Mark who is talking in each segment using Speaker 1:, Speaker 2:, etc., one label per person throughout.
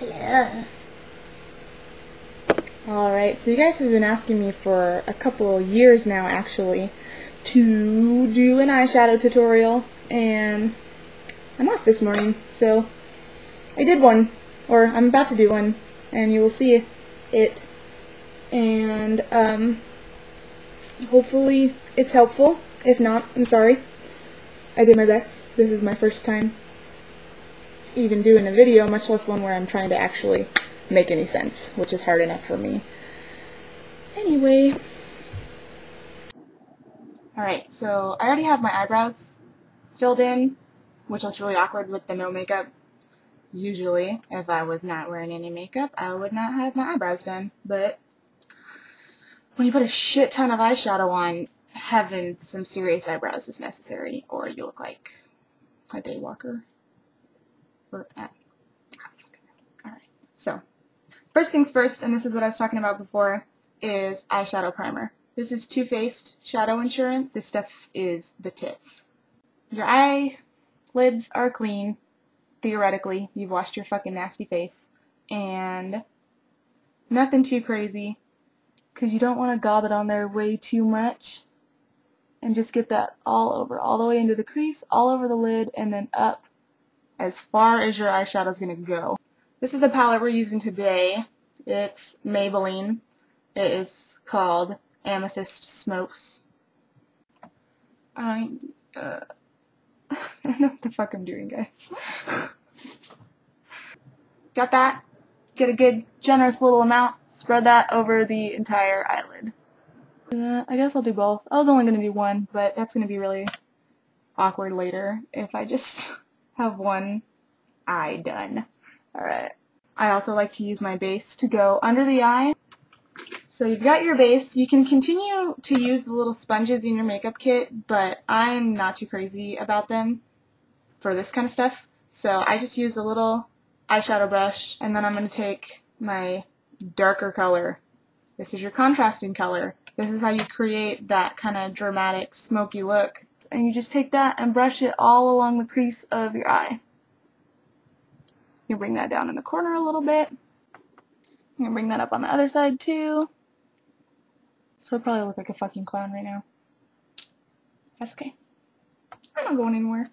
Speaker 1: Hello.
Speaker 2: Alright, so you guys have been asking me for a couple of years now, actually, to do an eyeshadow tutorial, and I'm off this morning, so I did one, or I'm about to do one, and you will see it, and hopefully it's helpful. If not, I'm sorry. I did my best. This is my first time even doing a video, much less one where I'm trying to actually make any sense, which is hard enough for me. Anyway. Alright, so I already have my eyebrows filled in, which looks really awkward with the no makeup. Usually, if I was not wearing any makeup, I would not have my eyebrows done. But when you put a shit ton of eyeshadow on, having some serious eyebrows is necessary, or you look like a daywalker. Alright, so first things first, and this is what I was talking about before, is eyeshadow primer. This is Too Faced Shadow Insurance. This stuff is the tits. Your eyelids are clean, theoretically. You've washed your fucking nasty face, and nothing too crazy, because you don't want to gob it on there way too much, and just get that all over, all the way into the crease, all over the lid, and then up as far as your eyeshadow is going to go. This is the palette we're using today. It's Maybelline. It is called Amethyst Smokes. I don't know what the fuck I'm doing, guys. Got that? Get a good, generous little amount. Spread that over the entire eyelid. I guess I'll do both. I was only going to do one, but that's going to be really awkward later if I just have one eye done. Alright. I also like to use my base to go under the eye. So you've got your base. You can continue to use the little sponges in your makeup kit, but I'm not too crazy about them for this kind of stuff. So I just use a little eyeshadow brush, and then I'm going to take my darker color. This is your contrasting color. This is how you create that kind of dramatic, smoky look. And you just take that and brush it all along the crease of your eye. You bring that down in the corner a little bit. You can bring that up on the other side too. So I probably look like a fucking clown right now. That's okay. I'm not going anywhere.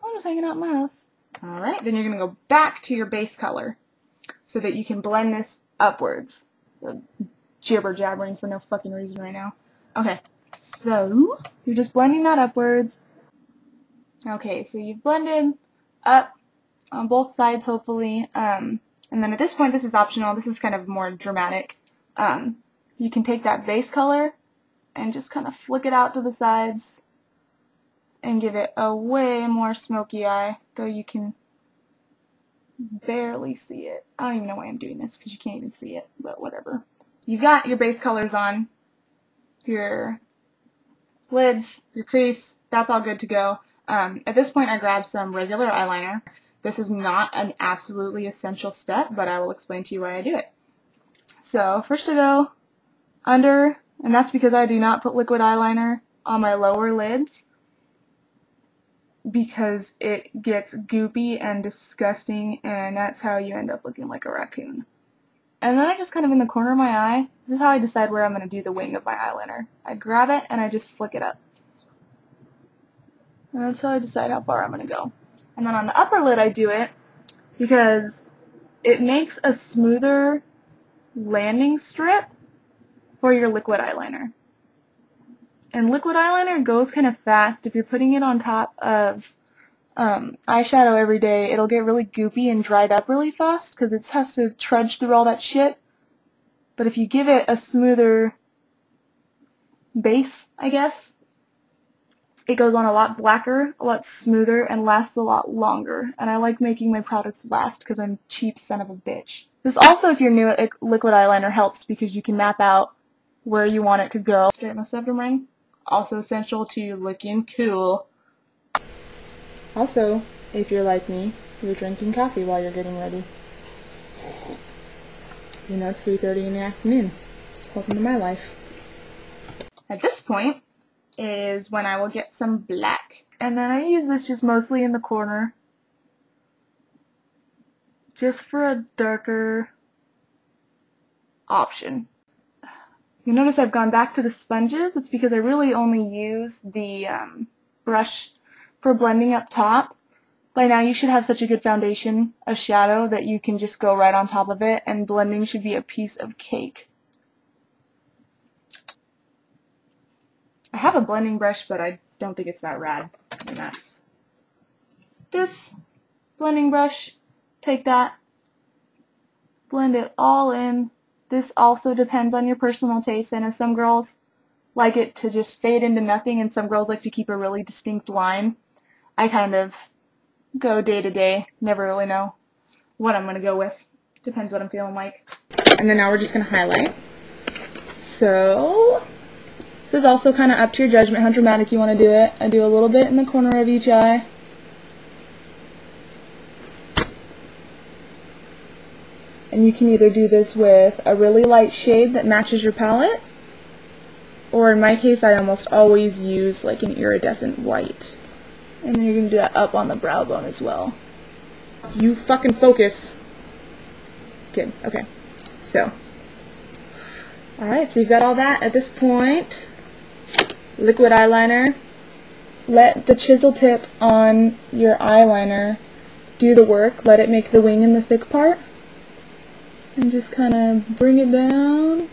Speaker 2: I'm just hanging out in my house. Alright, then you're going to go back to your base color so that you can blend this upwards. Jibber jabbering for no fucking reason right now. Okay, so you're just blending that upwards. Okay, so you've blended up on both sides, hopefully. And then at this point, this is optional. This is kind of more dramatic. You can take that base color and just kind of flick it out to the sides and give it a way more smoky eye, though you can barely see it. I don't even know why I'm doing this because you can't even see it, but whatever. You've got your base colors on, your lids, your crease, that's all good to go. At this point, I grabbed some regular eyeliner. This is not an absolutely essential step, but I will explain to you why I do it. So first I go under, and that's because I do not put liquid eyeliner on my lower lids because it gets goopy and disgusting, and that's how you end up looking like a raccoon. And then I just kind of in the corner of my eye, this is how I decide where I'm going to do the wing of my eyeliner. I grab it and I just flick it up. And that's how I decide how far I'm going to go. And then on the upper lid I do it because it makes a smoother landing strip for your liquid eyeliner. And liquid eyeliner goes kind of fast. If you're putting it on top of eyeshadow every day, it'll get really goopy and dried up really fast because it has to trudge through all that shit. But if you give it a smoother base, I guess, it goes on a lot blacker, a lot smoother, and lasts a lot longer. And I like making my products last because I'm a cheap son of a bitch. This also, if you're new at liquid eyeliner, helps because you can map out where you want it to go. Straighten my septum ring. Also essential to looking cool. Also, if you're like me, you're drinking coffee while you're getting ready. You know, it's 3:30 in the afternoon. Welcome to my life. At this point is when I will get some black. And then I use this just mostly in the corner. just for a darker option. You notice I've gone back to the sponges. It's because I really only use the brush for blending up top. By now you should have such a good foundation of shadow that you can just go right on top of it, and blending should be a piece of cake. I have a blending brush, but I don't think it's that rad. And that's this blending brush. Take that, blend it all in. This also depends on your personal taste. I know some girls like it to just fade into nothing, and some girls like to keep a really distinct line. I kind of go day to day, never really know what I'm going to go with. Depends what I'm feeling like. And then now we're just going to highlight. So, this is also kind of up to your judgment how dramatic you want to do it. I do a little bit in the corner of each eye. And you can either do this with a really light shade that matches your palette, or in my case I almost always use like an iridescent white. And then you're going to do that up on the brow bone as well. You fucking focus. Good, okay. So, alright, so you've got all that. At this point, liquid eyeliner. Let the chisel tip on your eyeliner do the work. Let it make the wing and the thick part. And just kind of bring it down.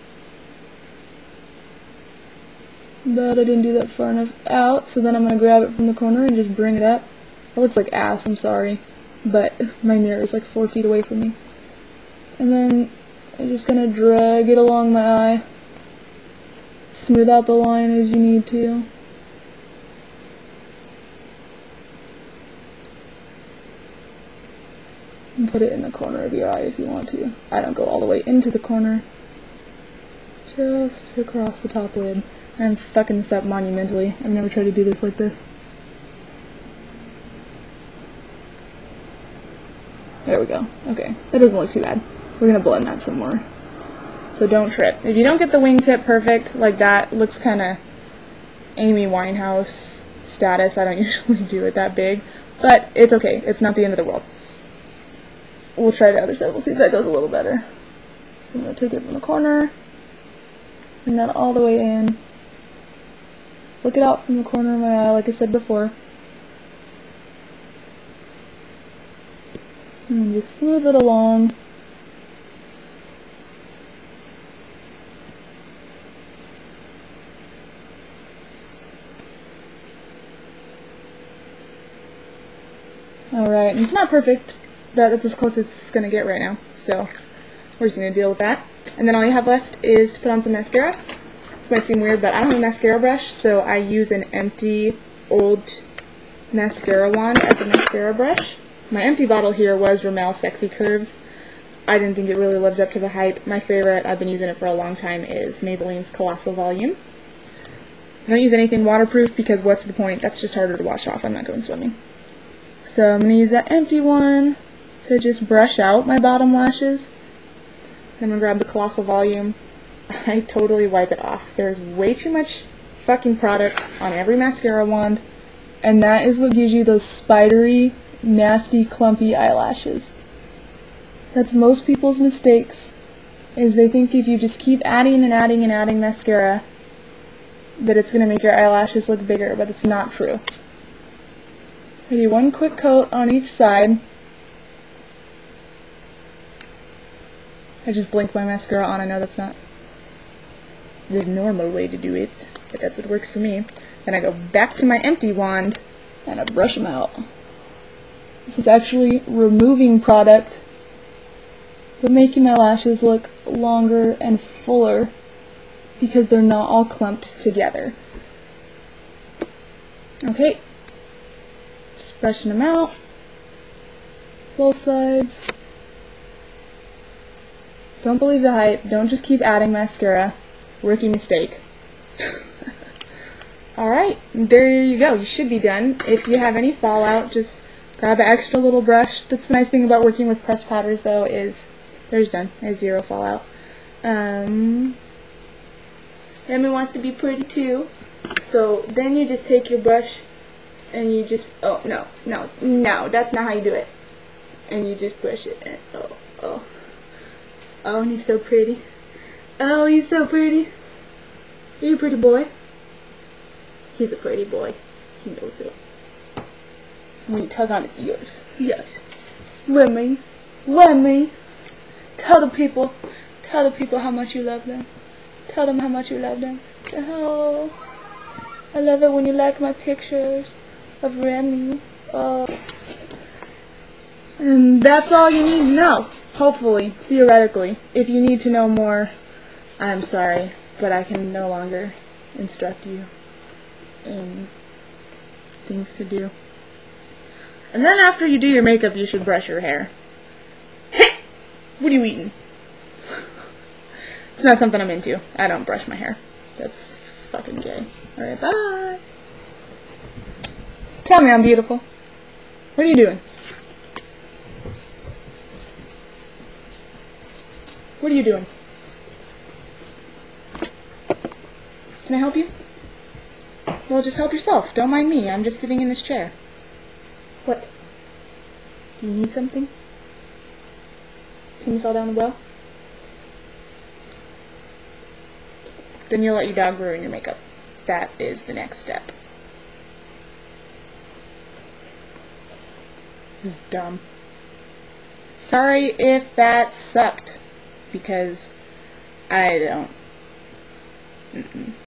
Speaker 2: But I didn't do that far enough out, so then I'm going to grab it from the corner and just bring it up. It looks like ass, I'm sorry, but my mirror is like 4 feet away from me. And then I'm just going to drag it along my eye. Smooth out the line as you need to. And put it in the corner of your eye if you want to. I don't go all the way into the corner. Just across the top lid. I'm fucking this up monumentally. I've never tried to do this like this. There we go. Okay. That doesn't look too bad. We're going to blend that some more. So don't trip. If you don't get the wingtip perfect like that, it looks kind of Amy Winehouse status. I don't usually do it that big. But it's okay. It's not the end of the world. We'll try the other side. We'll see if that goes a little better. So I'm going to take it from the corner. Bring that all the way in. Flick it out from the corner of my eye like I said before. And then just smooth it along. Alright, and it's not perfect, but that's as close as it's going to get right now. So we're just going to deal with that. And then all you have left is to put on some mascara. This might seem weird, but I don't have a mascara brush, so I use an empty old mascara wand as a mascara brush. My empty bottle here was Rimmel Sexy Curves. I didn't think it really lived up to the hype. My favorite, I've been using it for a long time, is Maybelline's Colossal Volume. I don't use anything waterproof because what's the point? That's just harder to wash off. I'm not going swimming. So I'm going to use that empty one to just brush out my bottom lashes. I'm going to grab the Colossal Volume. I totally wipe it off. There's way too much fucking product on every mascara wand, and that is what gives you those spidery, nasty, clumpy eyelashes. That's most people's mistakes, is they think if you just keep adding and adding and adding mascara, that it's going to make your eyelashes look bigger, but it's not true. I do one quick coat on each side. I just blink my mascara on. I know that's not the normal way to do it, but that's what works for me. Then I go back to my empty wand and I brush them out. This is actually removing product, but making my lashes look longer and fuller because they're not all clumped together. Okay. Just brushing them out, both sides. Don't believe the hype. Don't just keep adding mascara. Rookie mistake. Alright, there you go. You should be done. If you have any fallout, just grab an extra little brush. That's the nice thing about working with pressed powders, though, is there's done. There's zero fallout. Emma wants to be pretty, too. So then you just take your brush and you just, oh, no, that's not how you do it. and you just brush it. And, oh, and he's so pretty. Oh, he's so pretty. Are you a pretty boy? He's a pretty boy. He knows it. When you tug on his ears. Yes. Let me. Tell the people how much you love them. Tell them how much you love them. Oh, I love it when you like my pictures of Remy. Oh. And that's all you need to know. Hopefully, theoretically. If you need to know more, I'm sorry, but I can no longer instruct you in things to do. And then after you do your makeup, you should brush your hair. What are you eating? It's not something I'm into. I don't brush my hair. That's fucking gay. Alright, bye. Tell me I'm beautiful. What are you doing? What are you doing? Can I help you? Well, just help yourself. Don't mind me. I'm just sitting in this chair. What? Do you need something? Can you fall down the well? Then you'll let your dog ruin your makeup. That is the next step. This is dumb. Sorry if that sucked, because I don't.